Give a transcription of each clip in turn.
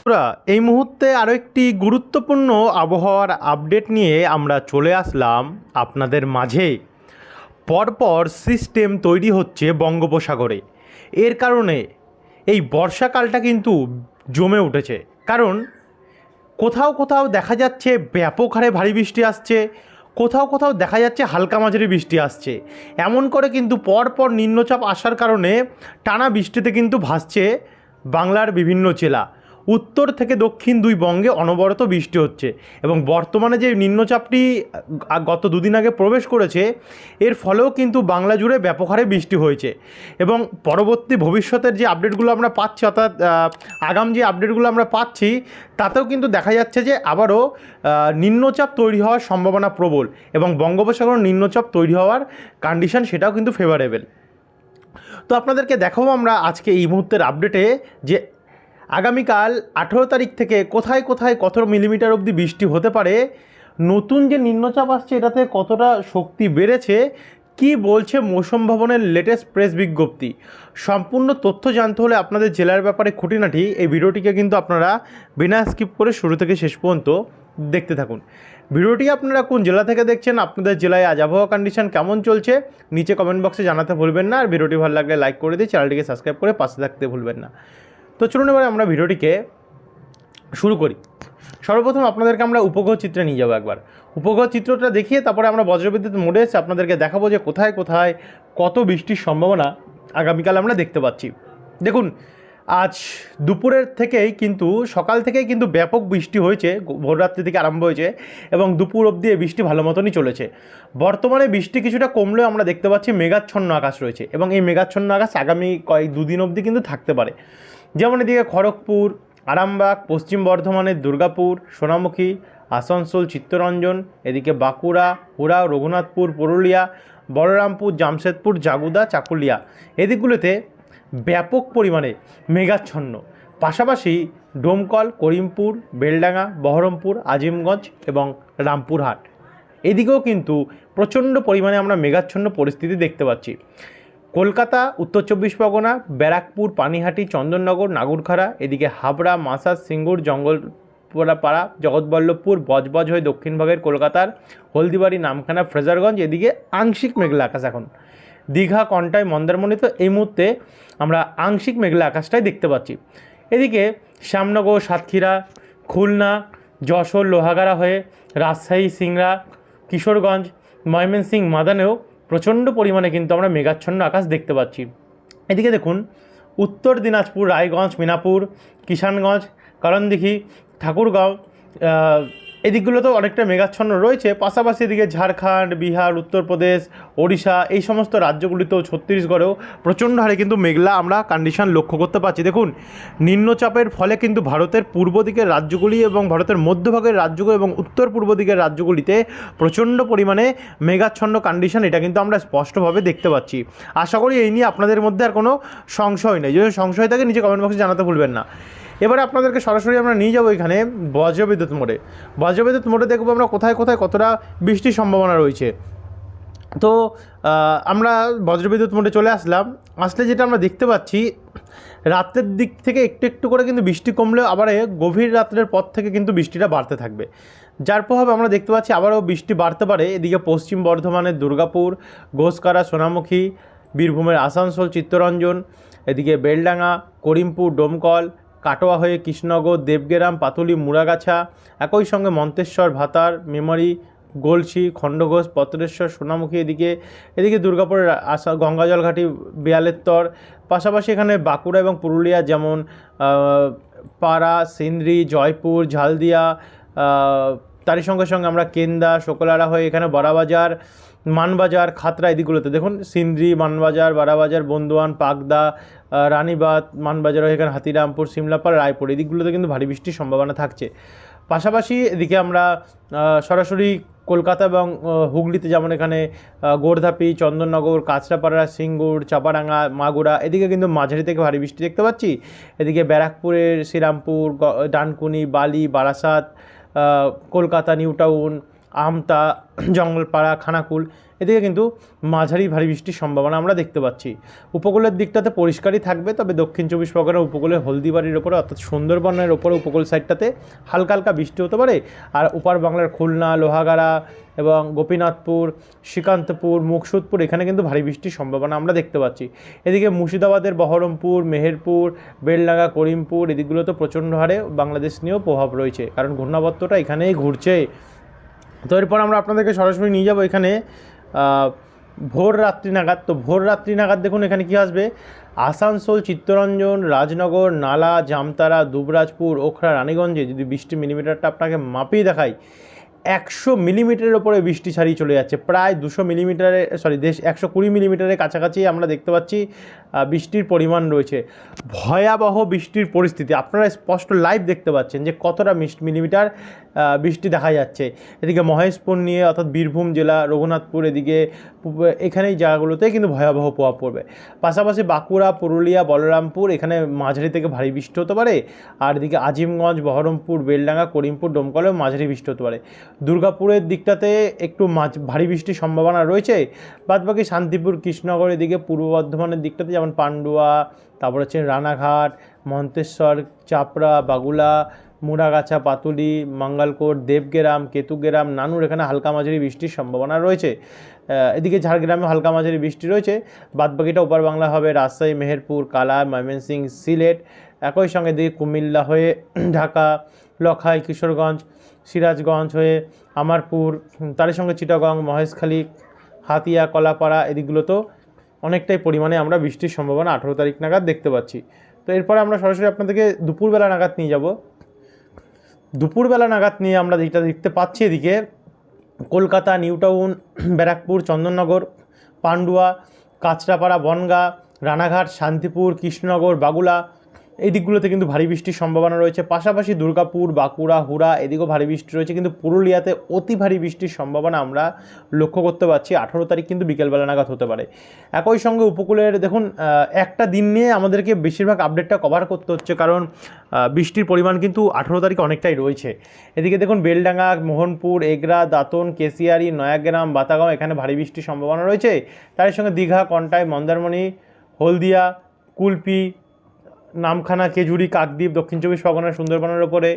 বন্ধুরা, এই মুহূর্তে আরও একটি গুরুত্বপূর্ণ আবহাওয়ার আপডেট নিয়ে আমরা চলে আসলাম আপনাদের মাঝে। পরপর সিস্টেম তৈরি হচ্ছে বঙ্গোপসাগরে। এর কারণে এই বর্ষাকালটা কিন্তু জমে উঠেছে। কারণ কোথাও কোথাও দেখা যাচ্ছে ব্যাপক হারে ভারী বৃষ্টি আসছে, কোথাও কোথাও দেখা যাচ্ছে হালকা মাঝারি বৃষ্টি আসছে। এমন করে কিন্তু পরপর নিম্নচাপ আসার কারণে টানা বৃষ্টিতে কিন্তু ভাসছে বাংলার বিভিন্ন জেলা। উত্তর থেকে দক্ষিণ দুই বঙ্গে অনবরত বৃষ্টি হচ্ছে এবং বর্তমানে যে নিম্নচাপটি গত দুদিন আগে প্রবেশ করেছে, এর ফলেও কিন্তু বাংলা জুড়ে ব্যাপক হারে বৃষ্টি হয়েছে। এবং পরবর্তী ভবিষ্যতের যে আপডেটগুলো আমরা পাচ্ছি, অর্থাৎ আগাম যে আপডেটগুলো আমরা পাচ্ছি, তাতেও কিন্তু দেখা যাচ্ছে যে আবারও নিম্নচাপ তৈরি হওয়ার সম্ভাবনা প্রবল এবং বঙ্গোপসাগর নিম্নচাপ তৈরি হওয়ার কন্ডিশন সেটাও কিন্তু ফেভারেবল। তো আপনাদেরকে দেখাবো আমরা আজকে এই মুহূর্তের আপডেটে যে আগামীকাল 18 তারিখ থেকে কোথায় কোথায় কত মিলিমিটার অবধি বৃষ্টি হতে পারে, নতুন যে নিম্নচাপ আসছে এটাতে কতটা শক্তি বেড়েছে, কি বলছে মৌসুম ভবনের লেটেস্ট প্রেস বিজ্ঞপ্তি। সম্পূর্ণ তথ্য জানতে হলে আপনাদের জেলার ব্যাপারে খুঁটিনাটি এই ভিডিওটিকে কিন্তু আপনারা বিনা স্কিপ করে শুরু থেকে শেষ পর্যন্ত দেখতে থাকুন। ভিডিওটি আপনারা কোন জেলা থেকে দেখছেন, আপনাদের জেলায় আজ আবহাওয়া কন্ডিশন কেমন চলছে, নিচে কমেন্ট বক্সে জানাতে ভুলবেন না। আর ভিডিওটি ভালো লাগলে লাইক করে দিয়ে চ্যানেলটিকে সাবস্ক্রাইব করে পাশে থাকতে ভুলবেন না। তো চলুন এবারে আমরা ভিডিওটিকে শুরু করি। সর্বপ্রথম আপনাদেরকে আমরা উপগ্রহ চিত্রে নিয়ে যাবো একবার। উপগ্রহ চিত্রটা দেখিয়ে তারপরে আমরা বজ্রবিদ্যুৎ মোডে এসে আপনাদেরকে দেখাবো যে কোথায় কোথায় কত বৃষ্টির সম্ভাবনা আগামীকাল আমরা দেখতে পাচ্ছি। দেখুন, আজ দুপুরের থেকেই কিন্তু সকাল থেকেই কিন্তু ব্যাপক বৃষ্টি হয়েছে, ভোররাত্রি থেকে আরম্ভ হয়েছে এবং দুপুর অবধি এই বৃষ্টি ভালো মতনই চলেছে। বর্তমানে বৃষ্টি কিছুটা কমলেও আমরা দেখতে পাচ্ছি মেঘাচ্ছন্ন আকাশ রয়েছে এবং এই মেঘাচ্ছন্ন আকাশ আগামী দুদিন অবধি কিন্তু থাকতে পারে। যেমন এদিকে খড়গপুর, আরামবাগ, পশ্চিম বর্ধমানের দুর্গাপুর, সোনামুখী, আসানসোল, চিত্তরঞ্জন, এদিকে বাঁকুড়া, হুড়া, রঘুনাথপুর, পুরুলিয়া, বলরামপুর, জামশেদপুর, জাগুদা, চাকুলিয়া, এদিকগুলোতে ব্যাপক পরিমাণে মেঘাচ্ছন্ন। পাশাপাশি ডোমকল, করিমপুর, বেলডাঙ্গা, বহরমপুর, আজিমগঞ্জ এবং রামপুরহাট, এদিকেও কিন্তু প্রচণ্ড পরিমাণে আমরা মেঘাচ্ছন্ন পরিস্থিতি দেখতে পাচ্ছি। কলকাতা, উত্তর চব্বিশ পরগনা, ব্যারাকপুর, পানিহাটি, চন্দননগর, নাগুরখাড়া, এদিকে হাবড়া, মাসাজ, সিঙ্গুর, জঙ্গলপাড়া, জগৎবল্লভপুর, বজবজ হয়ে দক্ষিণ ভাগের কলকাতার হলদিবাড়ি, নামখানা, ফ্রেজারগঞ্জ, এদিকে আংশিক মেঘলা আকাশ। এখন দীঘা, কন্টাই, মন্দারমণিতে এই মুহূর্তে আমরা আংশিক মেঘলা আকাশটাই দেখতে পাচ্ছি। এদিকে শ্যামনগর, সাতক্ষীরা, খুলনা, যশোর, লোহাগাড়া হয়ে রাজশাহী, সিংড়া, কিশোরগঞ্জ, ময়মনসিংহ, মাদানেও প্রচণ্ড পরিমাণে কিন্তু আমরা মেঘাচ্ছন্ন আকাশ দেখতে পাচ্ছি। এদিকে দেখুন, উত্তর দিনাজপুর, রায়গঞ্জ, মিনাপুর, কিষানগঞ্জ, করণদিঘি, ঠাকুরগাঁও, এদিকগুলোতেও অনেকটা মেঘাচ্ছন্ন রয়েছে। পাশাপাশি এদিকে ঝাড়খণ্ড, বিহার, উত্তরপ্রদেশ, ওড়িশা, এই সমস্ত রাজ্যগুলিতেও, ছত্তিশগড়েও প্রচণ্ড হারে কিন্তু মেঘলা আমরা কন্ডিশন লক্ষ্য করতে পারছি। দেখুন, নিম্নচাপের ফলে কিন্তু ভারতের পূর্ব দিকের রাজ্যগুলি এবং ভারতের মধ্যভাগের রাজ্যগুলি এবং উত্তর পূর্ব দিকের রাজ্যগুলিতে প্রচণ্ড পরিমাণে মেঘাচ্ছন্ন কন্ডিশন এটা কিন্তু আমরা স্পষ্টভাবে দেখতে পাচ্ছি। আশা করি এই নিয়ে আপনাদের মধ্যে আর কোনো সংশয় নেই। যদি সংশয় থাকে নিচে কমেন্ট বক্সে জানাতে ভুলবেন না। এবারে আপনাদেরকে সরাসরি আমরা নিয়ে যাবো এখানে বজ্রবিদ্যুৎ মোডে। বজ্রবিদ্যুৎ মোডে দেখবো আমরা কোথায় কোথায় কতটা বৃষ্টির সম্ভাবনা রয়েছে। তো আমরা বজ্রবিদ্যুৎ মোডে চলে আসলে যেটা আমরা দেখতে পাচ্ছি, রাত্রের দিক থেকে একটু একটু করে কিন্তু বৃষ্টি কমলেও আবার গভীর রাত্রের পর থেকে কিন্তু বৃষ্টিটা বাড়তে থাকবে, যার প্রভাবে আমরা দেখতে পাচ্ছি আবারও বৃষ্টি বাড়তে পারে। এদিকে পশ্চিম বর্ধমানের দুর্গাপুর, ঘোষকারা, সোনামুখী, বীরভূমের আসানসোল, চিত্তরঞ্জন, এদিকে বেলডাঙ্গা, করিমপুর, ডোমকল, কাটোয়া হয়ে কৃষ্ণনগর, দেবগ্রাম, পাতুলি, মুড়াগাছা, একই সঙ্গে মন্তেশ্বর, ভাতার, মেমারি, গলসি, খণ্ডঘোষ, পত্রেশ্বর, সোনামুখী, এদিকে দুর্গাপুরের গঙ্গাজল ঘাটি, বেয়ালেত্তর, পাশাপাশি এখানে বাঁকুড়া এবং পুরুলিয়া যেমন পাড়া, সিন্দ্রি, জয়পুর, ঝালদিয়া, তারই সঙ্গে সঙ্গে আমরা কেন্দা, শোকলারা হয়ে এখানে বড়াবাজার, মানবাজার, খাতড়া, এদিকগুলোতে দেখুন সিন্দ্রি, মানবাজার, বারাবাজার, বন্দুয়ান, পাকদা, রানীবাঁধ, মানবাজার হয়ে এখানে হাতিরামপুর, সিমলাপাল, রায়পুর, এদিকগুলোতে কিন্তু ভারী বৃষ্টির সম্ভাবনা থাকছে। পাশাপাশি এদিকে আমরা সরাসরি কলকাতা এবং হুগলিতে যেমন এখানে গোর্ধাপি, চন্দননগর, কাঁচরাপাড়া, সিঙ্গুর, চাপাডাঙ্গা, মাগুরা, এদিকে কিন্তু মাঝারি থেকে ভারী বৃষ্টি দেখতে পাচ্ছি। এদিকে ব্যারাকপুরের শ্রীরামপুর, ডানকুনি, বালি, বারাসাত, কলকাতা নিউ টাউন, আমতা, জঙ্গলপাড়া, খানাকুল, এদিকে কিন্তু মাঝারি ভারী বৃষ্টির সম্ভাবনা আমরা দেখতে পাচ্ছি। উপকূলের দিকটাতে পরিষ্কারই থাকবে, তবে দক্ষিণ চব্বিশ পরগনার উপকূলের হলদিবাড়ির ওপরে অর্থাৎ সুন্দরবনের ওপরে উপকূল সাইডটাতে হালকা হালকা বৃষ্টি হতে পারে। আর ওপার বাংলার খুলনা, লোহাগাড়া এবং গোপীনাথপুর, শ্রীকান্তপুর, মুকসুদপুর এখানে কিন্তু ভারী বৃষ্টির সম্ভাবনা আমরা দেখতে পাচ্ছি। এদিকে মুর্শিদাবাদের বহরমপুর, মেহেরপুর, বেলডাঙ্গা, করিমপুর এদিকগুলোতে প্রচণ্ড হারে বাংলাদেশ নিয়েও প্রভাব রয়েছে, কারণ ঘূর্ণাবর্তটা এখানেই ঘুরছে। তো এরপর আমরা আপনাদেরকে সরাসরি নিয়ে যাব এখানে ভোর রাত্রি নাগাদ। তো ভোর রাত্রি নাগাদ দেখুন এখানে কি আসবে, আসানসোল, চিত্তরঞ্জন, রাজনগর, নালা, জামতারা, দুবরাজপুর, ওখরা, রানীগঞ্জে যদি বৃষ্টির মিলিমিটারটা আপনাকে মাপিয়ে দেখাই, 100 মিলিমিটারের ওপরে বৃষ্টি ছাড়িয়ে চলে যাচ্ছে। প্রায় 200 মিলিমিটারে 120 মিলিমিটারের কাছাকাছি আমরা দেখতে পাচ্ছি বৃষ্টির পরিমাণ রয়েছে। ভয়াবহ বৃষ্টির পরিস্থিতি, আপনারা স্পষ্ট লাইভ দেখতে পাচ্ছেন যে কতটা মিলিমিটার বৃষ্টি দেখা যাচ্ছে। এদিকে মহেশপুর নিয়ে অর্থাৎ বীরভূম জেলা, রঘুনাথপুর এদিকে এখানে এই জায়গাগুলোতে কিন্তু ভয়াবহ প্রভাব পড়বে। পাশাপাশি বাঁকুড়া, পুরুলিয়া, বলরামপুর এখানে মাঝারি থেকে ভারী বৃষ্টি হতে পারে। আর এদিকে আজিমগঞ্জ, বহরমপুর, বেলডাঙ্গা, করিমপুর, ডোমকলেও মাঝারি বৃষ্টি হতে পারে। দুর্গাপুরের দিকটাতে একটু ভারী বৃষ্টির সম্ভাবনা রয়েছে। বাদবাকি শান্তিপুর, কৃষ্ণনগর এদিকে পূর্ব বর্ধমানের দিকটাতে যেমন পান্ডুয়া, তারপর হচ্ছে রানাঘাট, মন্তেশ্বর, চাপড়া, বাগুলা, মুড়াগাছা, পাতুলি, মঙ্গলকোট, দেবগ্রাম, কেতুগ্রাম, নানুর এখানে হালকা মাঝারি বৃষ্টির সম্ভাবনা রয়েছে। এদিকে ঝাড়গ্রামে হালকা মাঝারি বৃষ্টি রয়েছে। বাদবাকিটা ওপার বাংলা হবে রাজশাহী, মেহেরপুর, কালা, ময়মনসিংহ, সিলেট, একই সঙ্গে এদিকে কুমিল্লা হয়ে ঢাকা, লখাই, কিশোরগঞ্জ, সিরাজগঞ্জ হয়ে আমারপুর, তার সঙ্গে চিটাগং, মহেশখালী, হাতিয়া, কলাপাড়া এদিকগুলোতেও অনেকটাই পরিমাণে আমরা বৃষ্টির সম্ভাবনা 18 তারিখ নাগাদ দেখতে পাচ্ছি। তো এরপরে আমরা সরাসরি আপনাদেরকে দুপুরবেলা নাগাদ নিয়ে যাব। দুপুরবেলা নাগাদ নিয়ে আমরা যেটা দেখতে পাচ্ছি, এদিকে কলকাতা, নিউ টাউন, ব্যারাকপুর, চন্দননগর, পান্ডুয়া, কাঁচরাপাড়া, বনগাঁ, রানাঘাট, শান্তিপুর, কৃষ্ণনগর, বাগুলা এই দিকগুলোতে কিন্তু ভারী বৃষ্টির সম্ভাবনা রয়েছে। পাশাপাশি দুর্গাপুর, বাঁকুড়া, হুড়া এদিকেও ভারী বৃষ্টি রয়েছে, কিন্তু পুরুলিয়াতে অতি ভারী বৃষ্টির সম্ভাবনা আমরা লক্ষ্য করতে পারছি। 18 তারিখ কিন্তু বিকেলবেলা নাগাদ হতে পারে। একই সঙ্গে উপকূলের দেখুন একটা দিন নিয়ে আমাদেরকে বেশিরভাগ আপডেটটা কভার করতে হচ্ছে, কারণ বৃষ্টির পরিমাণ কিন্তু 18 তারিখ অনেকটাই রয়েছে। এদিকে দেখুন বেলডাঙ্গা, মোহনপুর, এগরা, দাঁতন, কেশিয়ারি, নয়াগ্রাম, বাতাগাঁও এখানে ভারী বৃষ্টির সম্ভাবনা রয়েছে। তার সঙ্গে দীঘা, কন্টাই, মন্দারমণি, হলদিয়া, কুলপি, নামখানা, কেজুরি, কাকদ্বীপ, দক্ষিণ চব্বিশ পরগনার সুন্দরবনের ওপরে,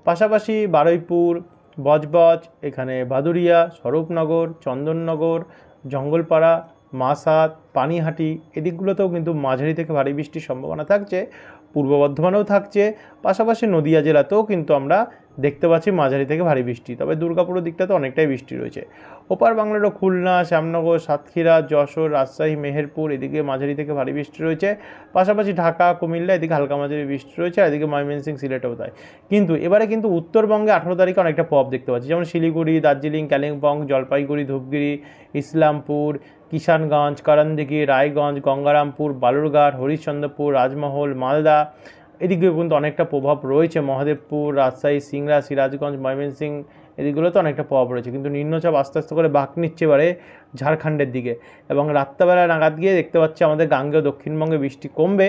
পাশাপাশি বারুইপুর, বজবজ, এখানে ভাদুরিয়া, স্বরূপনগর, চন্দননগর, জঙ্গলপাড়া, মাসাত, পানিহাটি এদিকগুলোতেও কিন্তু মাঝারি থেকে ভারী বৃষ্টির সম্ভাবনা থাকছে। পূর্ব বর্ধমানেও থাকছে, পাশাপাশি নদিয়া জেলাতেও কিন্তু আমরা দেখতে পাচ্ছি মাঝারি থেকে ভারী বৃষ্টি। তবে দুর্গাপুরের দিকটাতে অনেকটাই বৃষ্টি রয়েছে। ওপার বাংলারও খুলনা, শ্যামনগর, সাতক্ষীরা, যশোর, রাজশাহী, মেহেরপুর এদিকে মাঝারি থেকে ভারী বৃষ্টি রয়েছে। পাশাপাশি ঢাকা, কুমিল্লা এদিকে হালকা মাঝারি বৃষ্টি রয়েছে, আর এদিকে ময়মনসিংহ, সিলেটেও তাই। কিন্তু এবারে কিন্তু উত্তরবঙ্গে 18 তারিখে অনেকটা প্রভাব দেখতে পাচ্ছি, যেমন শিলিগুড়ি, দার্জিলিং, কালিম্পং, জলপাইগুড়ি, ধূপগুড়ি, ইসলামপুর, কিষানগঞ্জ, করণদিঘি, রায়গঞ্জ, গঙ্গারামপুর, বালুরঘাট, হরিশ্চন্দ্রপুর, রাজমহল, মালদা এদিকে কিন্তু অনেকটা প্রভাব রয়েছে। মহাদেবপুর, রাজশাহী, সিংড়া, সিরাজগঞ্জ, ময়মনসিংহ এদিকগুলোতে অনেকটা প্রভাব রয়েছে। কিন্তু নিম্নচাপ আস্তে আস্তে করে বাঁক নিচ্ছে এবারে ঝাড়খণ্ডের দিকে, এবং রাত্রেবেলা নাগাদ গিয়ে দেখতে পাচ্ছি আমাদের গাঙ্গেয় দক্ষিণবঙ্গে বৃষ্টি কমবে।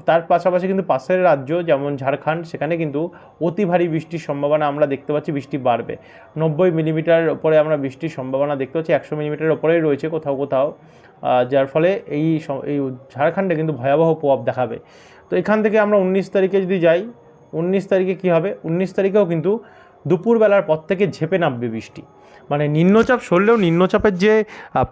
তার পাশাপাশি কিন্তু পাশের রাজ্য যেমন ঝাড়খণ্ড, সেখানে কিন্তু অতি ভারী বৃষ্টির সম্ভাবনা আমরা দেখতে পাচ্ছি, বৃষ্টি বাড়বে। 90 মিলিমিটারের ওপরে আমরা বৃষ্টির সম্ভাবনা দেখতে পাচ্ছি, 100 মিলিমিটারের ওপরেই রয়েছে কোথাও কোথাও, যার ফলে এই ঝাড়খণ্ডে কিন্তু ভয়াবহ প্রভাব দেখাবে। তো এখান থেকে আমরা 19 তারিখে যদি যাই, 19 তারিখে কী হবে, 19 তারিখেও কিন্তু দুপুরবেলার পর থেকে ঝেঁপে নামবে বৃষ্টি। মানে নিম্নচাপ সরলেও নিম্নচাপের যে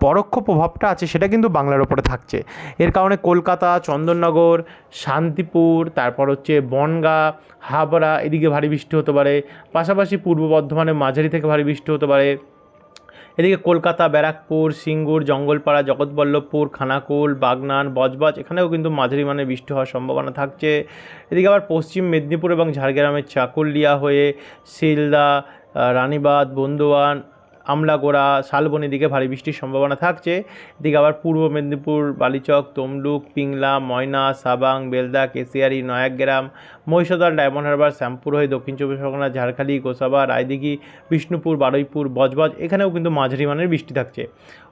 পরোক্ষ প্রভাবটা আছে সেটা কিন্তু বাংলার ওপরে থাকছে। এর কারণে কলকাতা, চন্দননগর, শান্তিপুর, তারপর হচ্ছে বনগাঁ, হাবড়া এদিকে ভারী বৃষ্টি হতে পারে। পাশাপাশি পূর্ব বর্ধমানে মাঝারি থেকে ভারী বৃষ্টি হতে পারে। এদিকে কলকাতা, ব্যারাকপুর, সিঙ্গুর, জঙ্গলপাড়া, জগৎবল্লভপুর, খানাকুল, বাগনান, বজবজ এখানেও কিন্তু মাঝারি মানের বৃষ্টি হওয়ার সম্ভাবনা থাকছে। এদিকে আবার পশ্চিম মেদিনীপুর এবং ঝাড়গ্রামের চাকুলিয়া হয়ে শিলদা, রানীবাঁধ, বন্ধুয়ান, আমলাগোড়া, শালবনী দিকে ভারী বৃষ্টির সম্ভাবনা থাকছে। এদিকে আবার পূর্ব মেদিনীপুর, বালিচক, তমলুক, পিংলা, ময়না, সাবাং, বেলদা, কেশিয়ারি, নয়াগ্রাম, মহিষাদল, ডায়মন্ড হারবার, শ্যামপুর হয়ে দক্ষিণ চব্বিশ পরগনা, ঝাড়খালি, গোসাবা, রায়দিঘি, বিষ্ণুপুর, বারুইপুর, বজবজ এখানেও কিন্তু মাঝারি মানের বৃষ্টি থাকছে।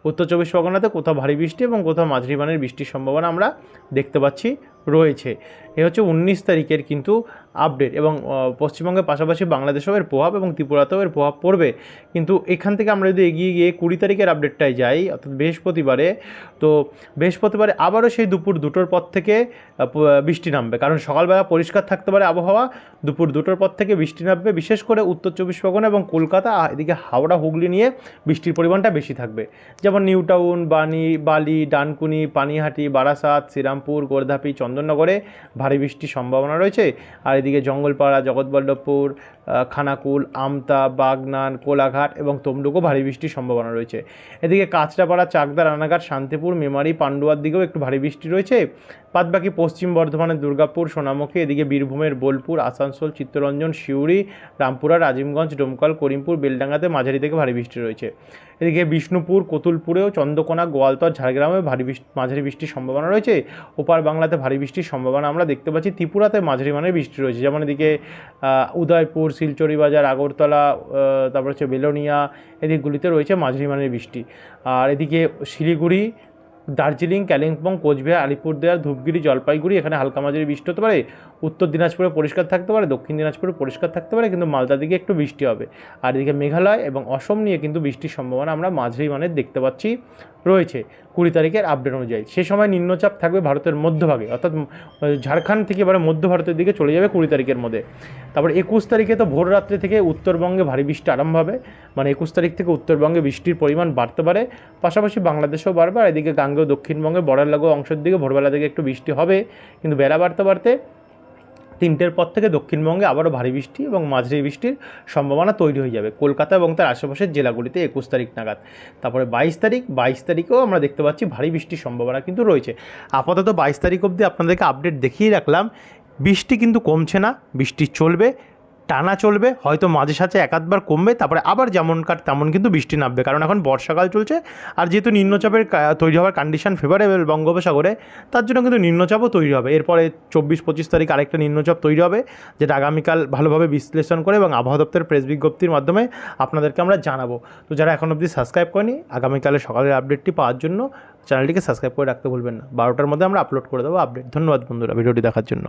উত্তর চব্বিশ পরগনাতে কোথাও ভারী বৃষ্টি এবং কোথাও মাঝারি মানের বৃষ্টির সম্ভাবনা আমরা দেখতে পাচ্ছি রয়েছে। এ হচ্ছে 19 তারিখের কিন্তু আপডেট, এবং পশ্চিমবঙ্গের পাশাপাশি বাংলাদেশেও এর প্রভাব এবং ত্রিপুরাতেও এর প্রভাব পড়বে। কিন্তু এখান থেকে আমরা যদি এগিয়ে গিয়ে 20 তারিখের আপডেটটায় যাই, অর্থাৎ বৃহস্পতিবারে, তো বৃহস্পতিবারে আবারও সেই দুপুর 2টোর পর থেকে বৃষ্টি নামবে, কারণ সকালবেলা পরিষ্কার থাকতে পারে আবহাওয়া, দুপুর 2টোর পর থেকে বৃষ্টি নামবে, বিশেষ করে উত্তর চব্বিশ পরগনা এবং কলকাতা, এদিকে হাওড়া, হুগলি নিয়ে বৃষ্টির পরিমাণটা বেশি থাকবে। যেমন নিউ টাউন, বালি, ডানকুনি, পানিহাটি, বারাসাত, শ্রীরামপুর, গোর্ধাপি, চন্দননগরে ভারী বৃষ্টির সম্ভাবনা রয়েছে। আর এদিকে জঙ্গলপাড়া, জগৎবল্লভপুর, খানাকুল, আমতা, বাগনান, কোলাঘাট এবং তমলুকও ভারী বৃষ্টির সম্ভাবনা রয়েছে। এদিকে কাঁচরাপাড়া, চাকদা, রানাঘাট, শান্তিপুর, মেমারি, পান্ডুয়ার দিকেও একটু ভারী বৃষ্টি রয়েছে। বাদবাকি পশ্চিম বর্ধমানের দুর্গাপুর, সোনামুখী, এদিকে বীরভূমের বোলপুর, আসানসোল, চিত্তরঞ্জন, সিউড়ি, রামপুরা, রাজিমগঞ্জ, ডোমকল, করিমপুর, বেলডাঙ্গাতে মাঝারি থেকে ভারী বৃষ্টি রয়েছে। এদিকে বিষ্ণুপুর, কতুলপুরেও, চন্দ্রকোনা, গোয়ালতর, ঝাড়গ্রামে মাঝারি বৃষ্টির সম্ভাবনা রয়েছে। ওপার বাংলাতে ভারী বৃষ্টির সম্ভাবনা আমরা দেখতে পাচ্ছি। ত্রিপুরাতে মাঝারি মানের বৃষ্টি রয়েছে, যেমন এদিকে উদয়পুর, শিলচরি বাজার, আগরতলা, তারপর হচ্ছে বেলোনিয়া, এদিকগুলিতে রয়েছে মাঝারি মানের বৃষ্টি। আর এদিকে শিলিগুড়ি, দার্জিলিং, কালিম্পং, কোচবিহার, আলিপুরদুয়ার, ধূপগুড়ি, জলপাইগুড়ি এখানে হালকা মাঝারি বৃষ্টি হতে পারে। উত্তর দিনাজপুরে পরিষ্কার থাকতে পারে, দক্ষিণ দিনাজপুরে পরিষ্কার থাকতে পারে, কিন্তু মালদার দিকে একটু বৃষ্টি হবে। আর এদিকে মেঘালয় এবং অসম নিয়ে কিন্তু বৃষ্টির সম্ভাবনা আমরা মাঝারি মানের দেখতে পাচ্ছি রয়েছে 20 তারিখের আপডেট অনুযায়ী। সে সময় নিম্নচাপ থাকবে ভারতের মধ্যভাগে, অর্থাৎ ঝাড়খণ্ড থেকে এবারে মধ্য ভারতের দিকে চলে যাবে 20 তারিখের মধ্যে। তারপর 21 তারিখে তো ভোর রাত্রে থেকে উত্তরবঙ্গে ভারী বৃষ্টি আরম্ভ হবে, মানে 21 তারিখ থেকে উত্তরবঙ্গে বৃষ্টির পরিমাণ বাড়তে পারে, পাশাপাশি বাংলাদেশেও বাড়বে। আর এদিকে গাঙ্গেয় দক্ষিণবঙ্গে বর্ডার লাগোয়া অংশের দিকে ভোরবেলা থেকে একটু বৃষ্টি হবে, কিন্তু বেলা বাড়তে বাড়তে 3টের পর থেকে দক্ষিণবঙ্গে আবারও ভারী বৃষ্টি এবং মাঝারি বৃষ্টির সম্ভাবনা তৈরি হয়ে যাবে কলকাতা এবং তার আশেপাশের জেলাগুলিতে 21 তারিখ নাগাদ। তারপরে 22 তারিখেও আমরা দেখতে পাচ্ছি ভারী বৃষ্টির সম্ভাবনা কিন্তু রয়েছে। আপাতত 22 তারিখ অবধি আপনাদেরকে আপডেট দেখিয়ে রাখলাম। বৃষ্টি কিন্তু কমছে না, বৃষ্টি চলবে, টানা চলবে, হয়তো মাঝে সাঝে একাধবার কমবে, তারপরে আবার যেমনকার তেমন কিন্তু বৃষ্টি নামবে, কারণ এখন বর্ষাকাল চলছে। আর যেহেতু নিম্নচাপের তৈরি হওয়ার কন্ডিশন ফেভারেবল বঙ্গোপসাগরে, তার জন্য কিন্তু নিম্নচাপও তৈরি হবে। এরপরে 24-25 তারিখ আরেকটা নিম্নচাপ তৈরি হবে, যেটা আগামীকাল ভালোভাবে বিশ্লেষণ করে এবং আবহাওয়া দপ্তরের প্রেস বিজ্ঞপ্তির মাধ্যমে আপনাদেরকে আমরা জানাবো। তো যারা এখন অবধি সাবস্ক্রাইব করেনি, আগামীকালের সকালের আপডেটটি পাওয়ার জন্য চ্যানেলটিকে সাবস্ক্রাইব করে রাখতে ভুলবেন না। 12টার মধ্যে আমরা আপলোড করে দেবো আপডেট। ধন্যবাদ বন্ধুরা ভিডিওটি দেখার জন্য।